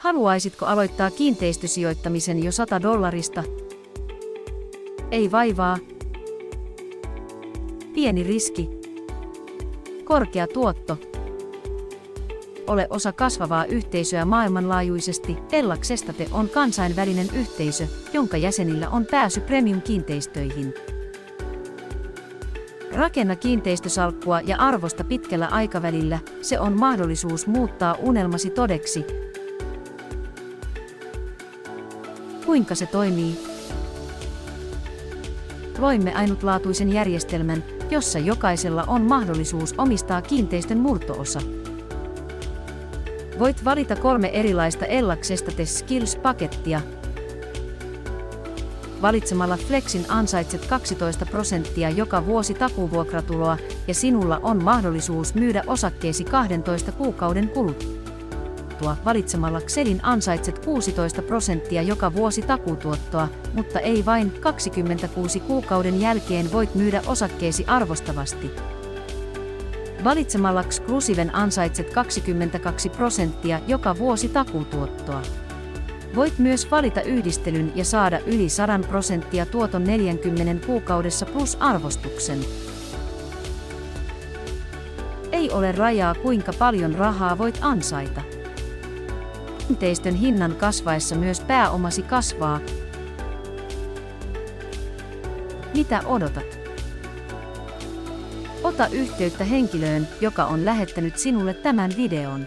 Haluaisitko aloittaa kiinteistösijoittamisen jo $100? Ei vaivaa. Pieni riski. Korkea tuotto. Ole osa kasvavaa yhteisöä maailmanlaajuisesti. Ellax Estate on kansainvälinen yhteisö, jonka jäsenillä on pääsy premium-kiinteistöihin. Rakenna kiinteistösalkkua ja arvosta pitkällä aikavälillä, se on mahdollisuus muuttaa unelmasi todeksi. Kuinka se toimii? Loimme ainutlaatuisen järjestelmän, jossa jokaisella on mahdollisuus omistaa kiinteistön murto-osa. Voit valita 3 erilaista Ellax Estate Skills-pakettia. Valitsemalla Flexin ansaitset 12% joka vuosi takuuvuokratuloa ja sinulla on mahdollisuus myydä osakkeesi 12 kuukauden kuluttua. Valitsemalla Xelin ansaitset 16% joka vuosi takuutuottoa, mutta ei vain 26 kuukauden jälkeen voit myydä osakkeesi arvostavasti. Valitsemalla Xclusiven ansaitset 22% joka vuosi takuutuottoa. Voit myös valita yhdistelyn ja saada yli 100% tuoton 40 kuukaudessa plus arvostuksen. Ei ole rajaa kuinka paljon rahaa voit ansaita. Kiinteistön hinnan kasvaessa myös pääomasi kasvaa. Mitä odotat? Ota yhteyttä henkilöön, joka on lähettänyt sinulle tämän videon.